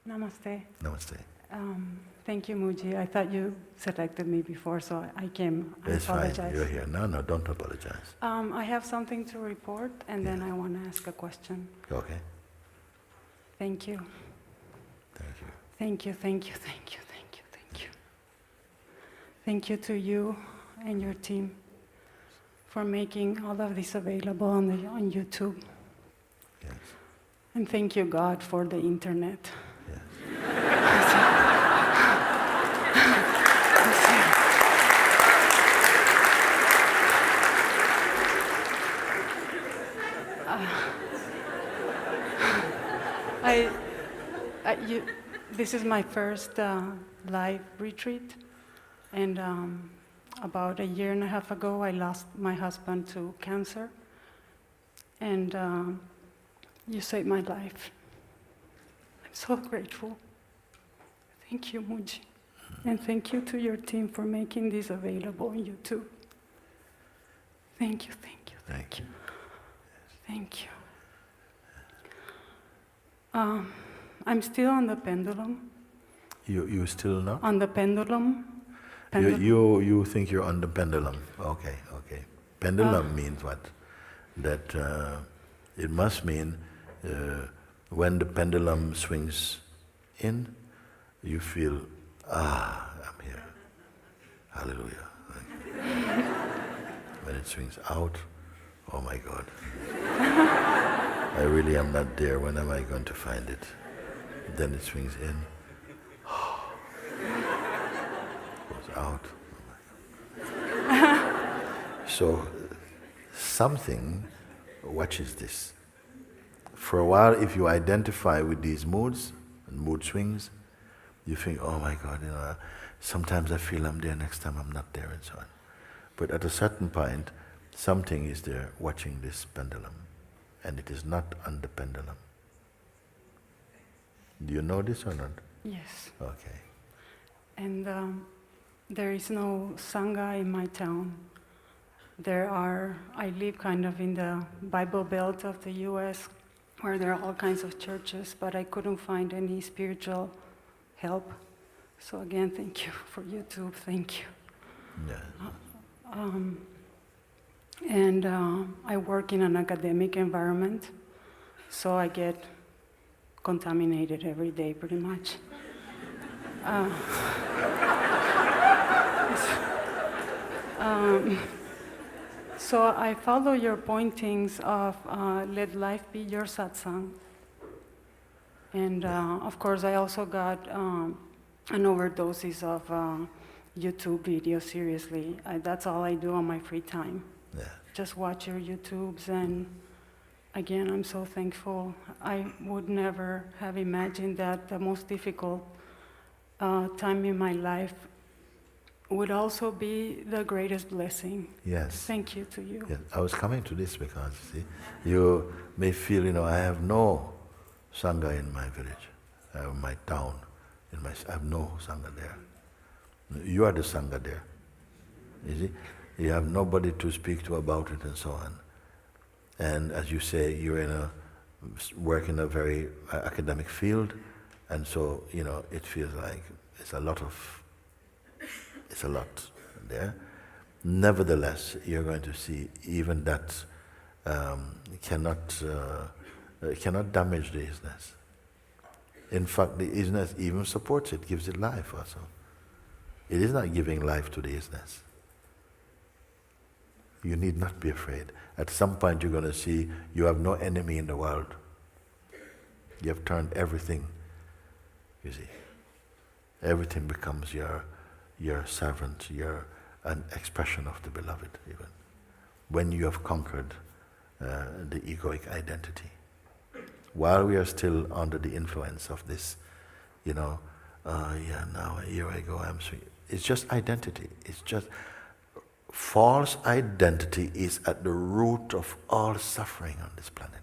Namaste. Namaste. Thank you, Mooji. I thought you selected me before, so I came. I It's apologize. fine. You're here. No, don't apologize. I have something to report, and then I want to ask a question. Okay. Thank you. Thank you. Thank you, thank you, thank you, thank you, thank you. Thank you to you and your team for making all of this available on YouTube. Yes. And thank you, God, for the internet. Yes. This is my first live retreat, and about 1.5 years ago I lost my husband to cancer, and you saved my life. I'm so grateful. Thank you, Mooji, and thank you to your team for making this available on YouTube. Thank you, thank you, thank you. Thank you. I'm still on the pendulum. You still not? On the pendulum. You think you're on the pendulum. Okay. Pendulum means what? That it must mean when the pendulum swings in, you feel, I'm here. Hallelujah. When it swings out, oh my God. I really am not there. When am I going to find it? Then it swings in. Goes out. Oh my God. So something watches this. For a while, if you identify with these moods and mood swings, you think, oh my God, sometimes I feel I'm there, next time I'm not there, and so on. But at a certain point, something is there watching this pendulum, and it is not on the pendulum. Do you know this or not? Yes. Okay. And there is no Sangha in my town. I live kind of in the Bible Belt of the US, where there are all kinds of churches, but I couldn't find any spiritual help. So again, thank you for YouTube, thank you. Yeah. And I work in an academic environment, so I get contaminated every day, pretty much. So I follow your pointings of let life be your satsang. And of course, I also got an overdoses of YouTube videos, seriously. That's all I do on my free time. Yeah. Just watch your YouTubes, and again, I'm so thankful. I would never have imagined that the most difficult time in my life would also be the greatest blessing. Yes. Thank you to you. Yes. I was coming to this because, you may feel, I have no Sangha in my village, my town, I have no Sangha there. You are the Sangha there. You see? You have nobody to speak to about it and so on. And as you say, you're work in a very academic field, and so, it feels like it's a lot there. Nevertheless, you're going to see even that cannot damage the isness. In fact, the isness even supports it, gives it life also. It is not giving life to the isness. You need not be afraid. At some point you're going to see you have no enemy in the world. You have turned everything, you see. Everything becomes your you're a servant, you're an expression of the beloved even. When you have conquered the egoic identity. While we are still under the influence of this, now here I go, I'm sweet. It's just identity. It's just false identity is at the root of all suffering on this planet.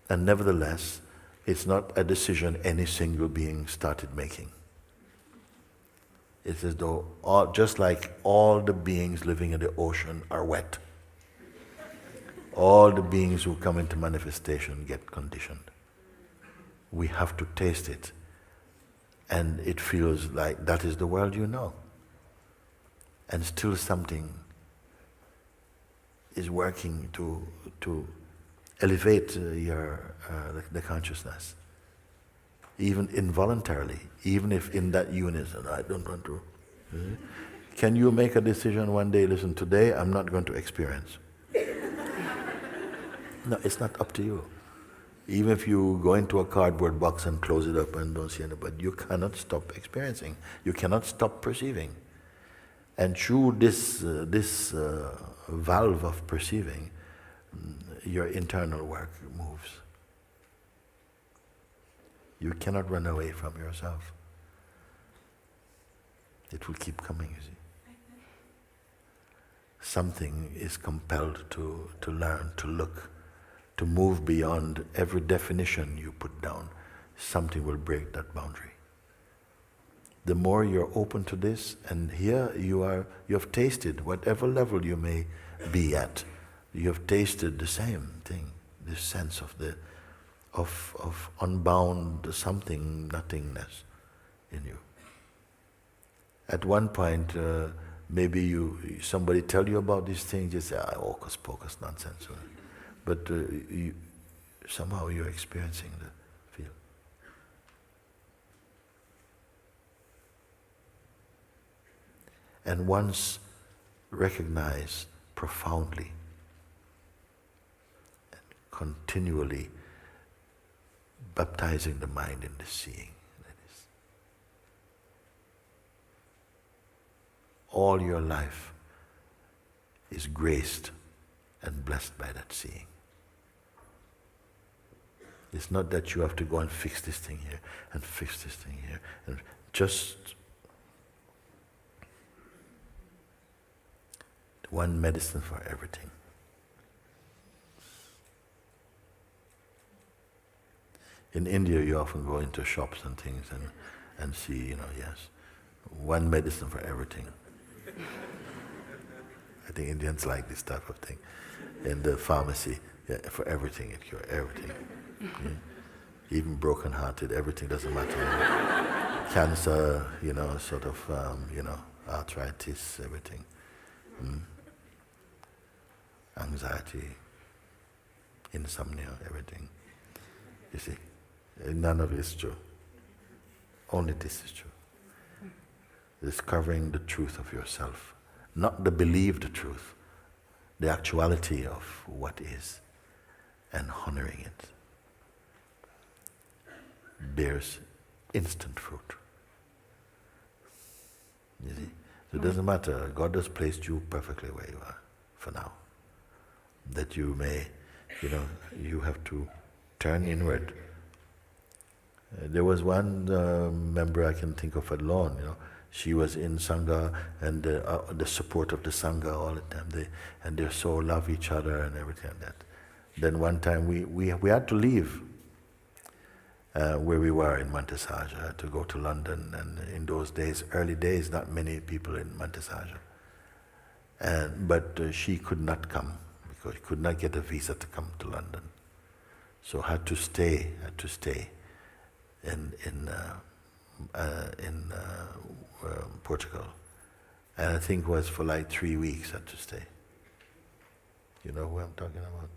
And nevertheless, it's not a decision any single being started making. It's as though, just like all the beings living in the ocean are wet. All the beings who come into manifestation get conditioned. We have to taste it. And it feels like that is the world you know. And still something is working to elevate the consciousness. Even involuntarily, even if in that unison, I don't want to. Can you make a decision one day, listen, today I'm not going to experience? No, it's not up to you. Even if you go into a cardboard box and close it up and don't see anything, but you cannot stop experiencing. You cannot stop perceiving. And through this valve of perceiving, your internal work moves. You cannot run away from yourself. It will keep coming, you see. Something is compelled to learn, to look, to move beyond every definition you put down. Something will break that boundary. The more you're open to this, and here you have tasted, whatever level you may be at, you have tasted the same thing, this sense of unbound something, nothingness in you. At one point, maybe somebody tell you about these things, you say, hocus pocus nonsense. But somehow you're experiencing the feel. And once recognize profoundly and continually baptizing the mind in the seeing. That is. All your life is graced and blessed by that seeing. It's not that you have to go and fix this thing here and fix this thing here. And just one medicine for everything. In India, you often go into shops and things and see, yes, one medicine for everything. I think Indians like this type of thing. In the pharmacy, for everything, it cures everything. Yeah. Even broken-hearted, everything doesn't matter. Cancer, arthritis, everything. Anxiety, insomnia, everything. You see, none of it is true. Only this is true. Discovering the truth of yourself, not the believed truth, the actuality of what is, and honoring it bears instant fruit. You see? So it doesn't matter. God has placed you perfectly where you are for now. That you may, you have to turn inward. There was one member I can think of at Lawn, she was in Sangha and the support of the Sangha all the time. They so love each other and everything like that. Then one time we had to leave where we were in Mantasaja to go to London, and in those days, early days, not many people in Mantasaja. But she could not come because she could not get a visa to come to London. So had to stay in Portugal. And I think it was for like 3 weeks had to stay. You know who I'm talking about?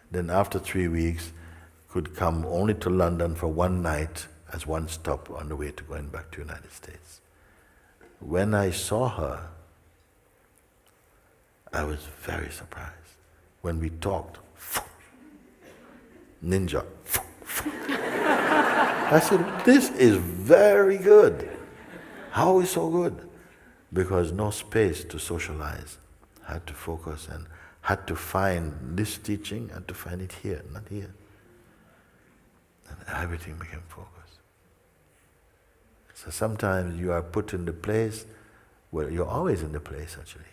Then after 3 weeks, could come only to London for one night as one stop on the way to going back to the United States. When I saw her, I was very surprised. When we talked, ninja, I said, this is very good. How is so good? Because no space to socialize. Had to focus and had to find this teaching, had to find it here, not here. And everything became focused. So sometimes you are put in the place where you're always in the place actually.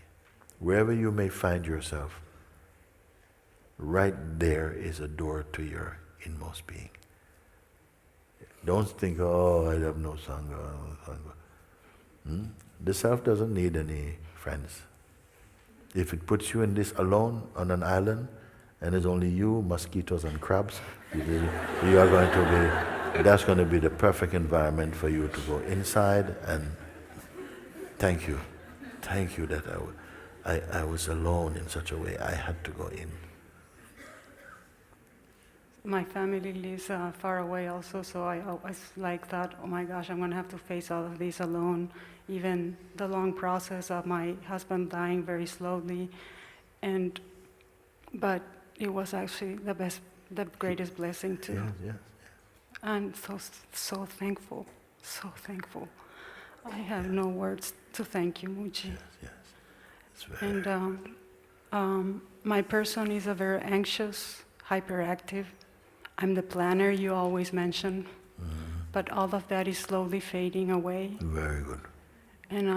Wherever you may find yourself, right there is a door to your inmost being. Don't think, oh, I have no Sangha. The self doesn't need any friends. If it puts you in this alone on an island, and it's only you, mosquitoes and crabs, you are going to be, that's going to be the perfect environment for you to go inside and thank you that I was alone in such a way, I had to go in. My family lives far away also, so I always thought, oh my gosh, I'm going to have to face all of this alone. Even the long process of my husband dying very slowly, but it was actually the greatest blessing too. Yes. I'm so thankful, so thankful. I have no words to thank you, Mooji. Yes. It's very And my person is a very anxious, hyperactive. I'm the planner you always mention, but all of that is slowly fading away. Very good. And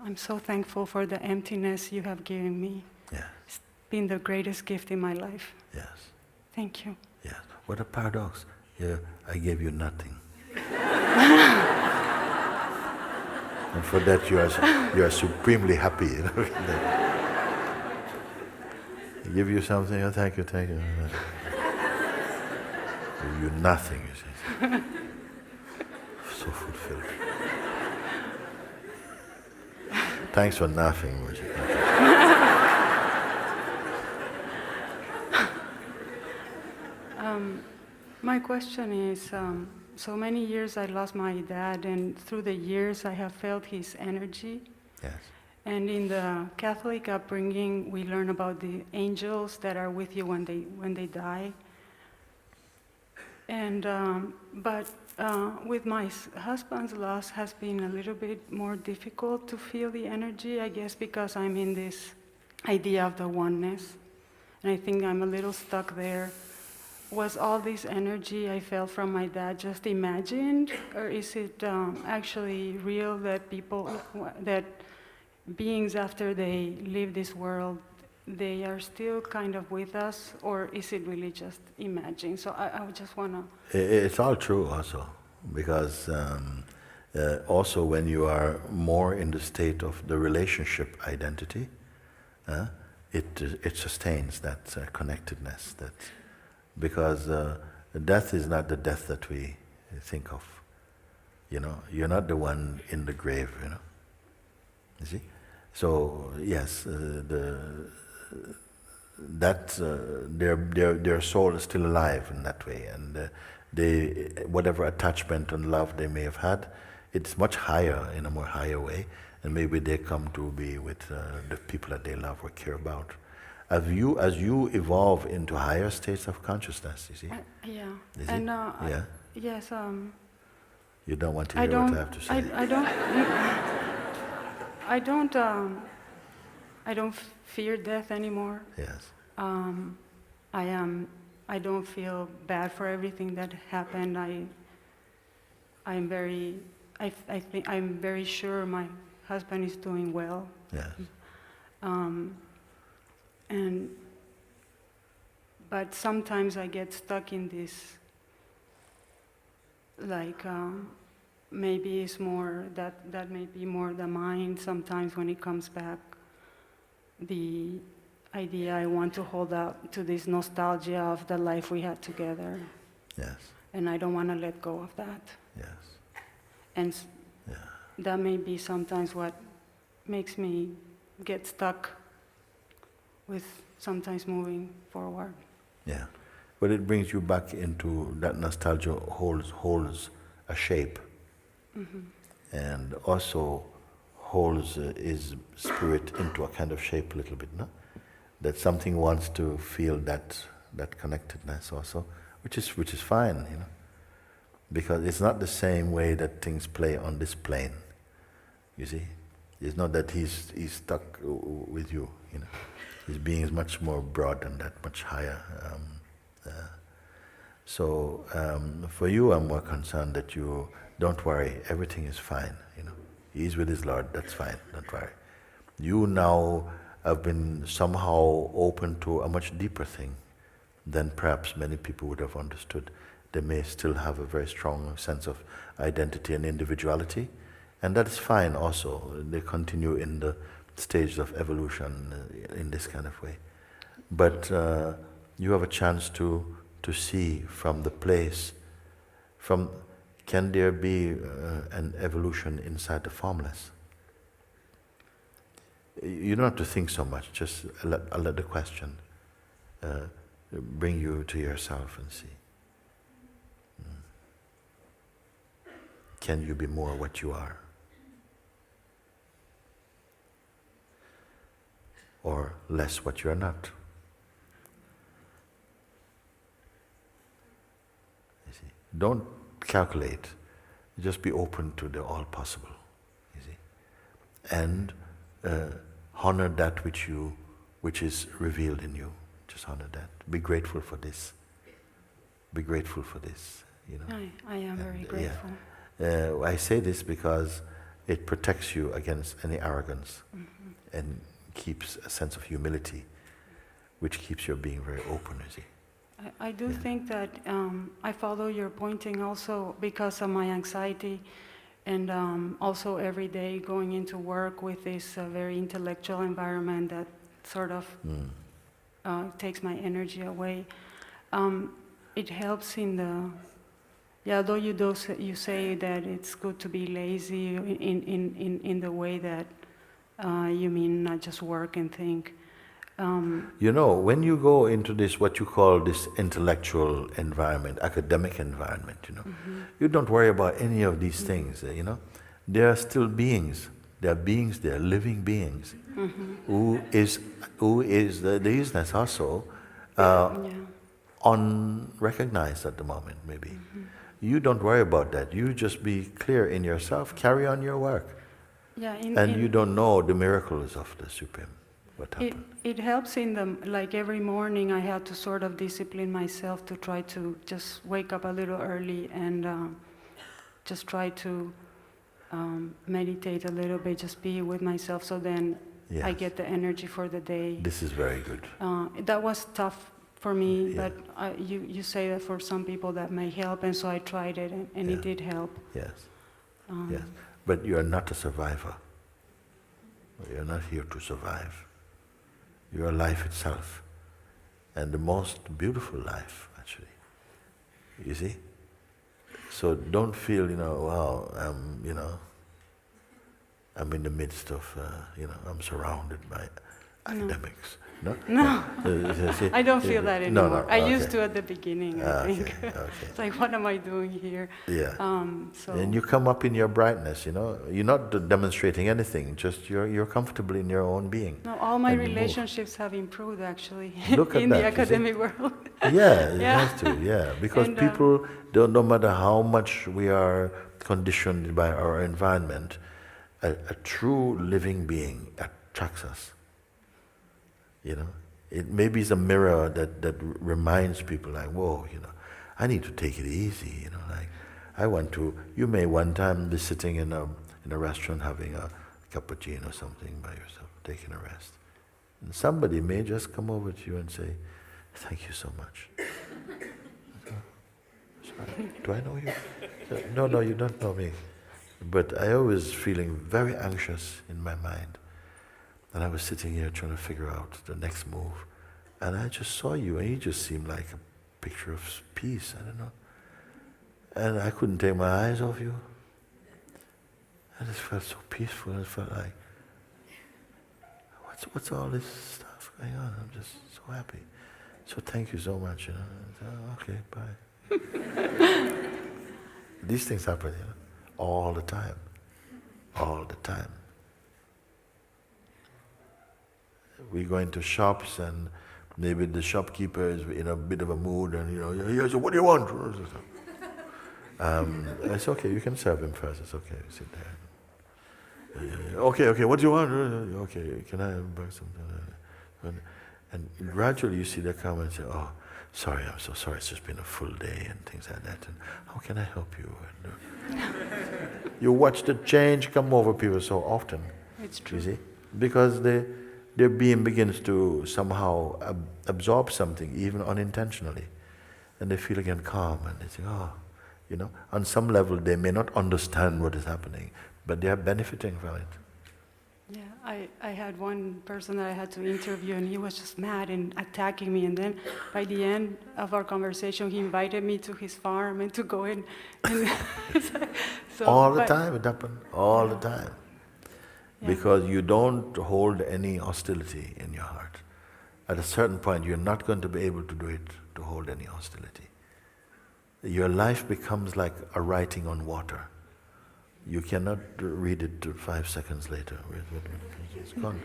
I'm so thankful for the emptiness you have given me. Yes. It's been the greatest gift in my life. Yes. Thank you. Yes. What a paradox. Yeah, I gave you nothing. And for that you are supremely happy. You know? I give you something, oh, thank you. Give you nothing, you see. So fulfilled. Thanks for nothing, Mooji. My question is, so many years I lost my dad, and through the years I have felt his energy. Yes. And in the Catholic upbringing, we learn about the angels that are with you when they die. And but with my husband's loss has been a little bit more difficult to feel the energy, I guess, because I'm in this idea of the oneness, and I think I'm a little stuck there. Was all this energy I felt from my dad just imagined, or is it actually real that that beings after they leave this world, they are still kind of with us, or is it really just imagined? So I would just want to... It's all true also, because also when you are more in the state of the relationship identity, it sustains that connectedness, because death is not the death that we think of. You know, you're not the one in the grave, you know. You see? So yes, their soul is still alive in that way, and whatever attachment and love they may have had, it's much higher, in a more higher way, and maybe they come to be with the people that they love or care about. As you evolve into higher states of consciousness, you see. Yeah. Is and it? Yeah. yes. You don't want to hear what I have to say. I don't fear death anymore. Yes. I don't feel bad for everything that happened. I'm very sure my husband is doing well. Yes. But sometimes I get stuck in this, maybe it's more, that may be more the mind sometimes when it comes back. The idea I want to hold out to this nostalgia of the life we had together. Yes. And I don't want to let go of that. Yes. And Yeah. that may be sometimes what makes me get stuck with sometimes moving forward. Yeah. But it brings you back into that nostalgia holds a shape. Mm-hmm. And also holds his spirit into a kind of shape a little bit, no? That something wants to feel that connectedness also, which is fine, you know. Because it's not the same way that things play on this plane. You see? It's not that he's stuck with you, you know. His being is much more broad than that, much higher. So for you, I'm more concerned that you don't worry, everything is fine, you know. He's with his Lord, that's fine, don't worry. You now have been somehow open to a much deeper thing than perhaps many people would have understood. They may still have a very strong sense of identity and individuality, and that is fine also. They continue in the stage of evolution in this kind of way. But you have a chance to see from the place, can there be an evolution inside the formless? You don't have to think so much, just let the question bring you to yourself and see. Can you be more what you are? Or less what you are not? You see? Don't calculate, just be open to the all possible, you see? And honor that which is revealed in you. Just honor that. Be grateful for this. Be grateful for this, you know. I am very grateful. Yeah. I say this because it protects you against any arrogance and keeps a sense of humility, which keeps your being very open, you see. I do think that I follow your pointing also because of my anxiety, and also every day going into work with this very intellectual environment that sort of takes my energy away. It helps in the, although you say that it's good to be lazy in the way that you mean not just work and think. You know, when you go into this, what you call this intellectual environment, academic environment, you know, you don't worry about any of these things, you know. They are still beings. They are beings, they are living beings. Who is the isness also unrecognized at the moment, maybe. You don't worry about that. You just be clear in yourself, carry on your work. And you don't know the miracles of the Supreme. What happened? It helps in the, like every morning I have to sort of discipline myself to try to just wake up a little early and just try to meditate a little bit, just be with myself, so then I get the energy for the day. This is very good. That was tough for me, but you say that for some people that may help, and so I tried it, and it did help. Yes. Yes. But you are not a survivor. You are not here to survive. You are life itself, and the most beautiful life, actually. You see? So don't feel, wow, I'm in the midst of, I'm surrounded by academics. No? I don't feel that anymore. No, I used to at the beginning, I think. Okay. It's like, what am I doing here? Yeah. And you come up in your brightness, You're not demonstrating anything, just you're comfortable in your own being. No, all my relationships have improved, actually, Look at in that, the academic world. Yeah, it has to, because people, no matter how much we are conditioned by our environment, a true living being attracts us. It maybe is a mirror that reminds people, like, whoa, I need to take it easy, like you may one time be sitting in a restaurant having a cappuccino or something by yourself, taking a rest. And somebody may just come over to you and say, thank you so much. Sorry, do I know you? No, you don't know me. But I was feeling very anxious in my mind. And I was sitting here trying to figure out the next move. And I just saw you, and you just seemed like a picture of peace, I don't know. And I couldn't take my eyes off you. I just felt so peaceful. I felt like, what's all this stuff going on? I'm just so happy. So thank you so much, Okay, bye. These things happen, all the time. All the time. We go into shops and maybe the shopkeeper is in a bit of a mood and he says, what do you want? It's okay, you can serve him first, it's okay, sit there. Okay, what do you want? Okay, can I buy something? And gradually you see them come and say, oh, sorry, I'm so sorry, it's just been a full day and things like that. And how can I help you? And, you watch the change come over people so often. It's true. You see? Because their being begins to somehow absorb something, even unintentionally. And they feel again calm and they say, oh, on some level they may not understand what is happening, but they are benefiting from it. Yeah, I had one person that I had to interview and he was just mad and attacking me, and then by the end of our conversation he invited me to his farm and to go in and so, all the time it happened, all the time. Yeah. Because you don't hold any hostility in your heart. At a certain point you're not going to be able to do it, to hold any hostility. Your life becomes like a writing on water. You cannot read it 5 seconds later. It's gone.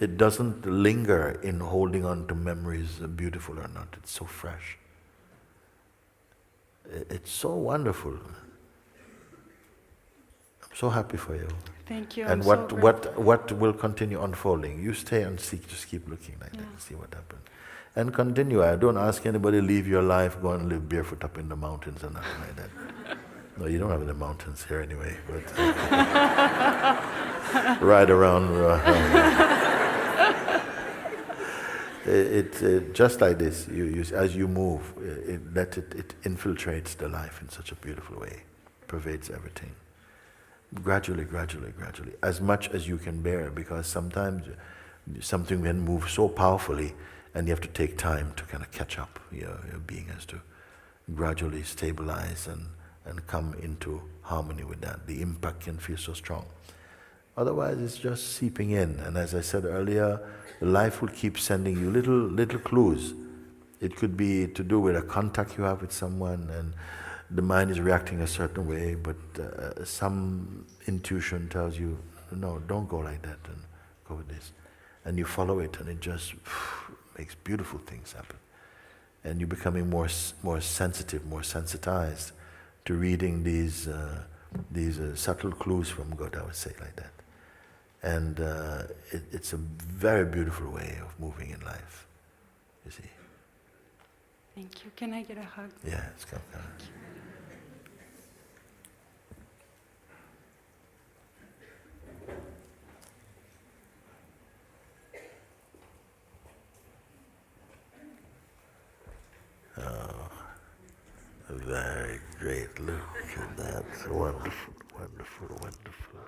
It doesn't linger in holding on to memories, beautiful or not. It's so fresh. It's so wonderful. I'm so happy for you. Thank you. And what will continue unfolding? You stay and seek, just keep looking like that and see what happens. And continue. I don't ask anybody to leave your life, go and live barefoot up in the mountains and nothing like that. No, you don't have any mountains here anyway, but ride around. Just like this, as you move, it infiltrates the life in such a beautiful way, pervades everything. Gradually, as much as you can bear, because sometimes something can move so powerfully and you have to take time to kind of catch up. Your being has to gradually stabilize and come into harmony with that. The impact can feel so strong. Otherwise it's just seeping in, and as I said earlier, life will keep sending you little clues. It could be to do with a contact you have with someone and the mind is reacting a certain way, but some intuition tells you, no, don't go like that, and go with this. And you follow it, and it just makes beautiful things happen. And you're becoming more sensitive, more sensitized to reading these subtle clues from God, I would say like that. And it's a very beautiful way of moving in life, you see. Thank you. Can I get a hug? Yeah, it's come. Oh, very great. Look at that. Wonderful, wonderful, wonderful.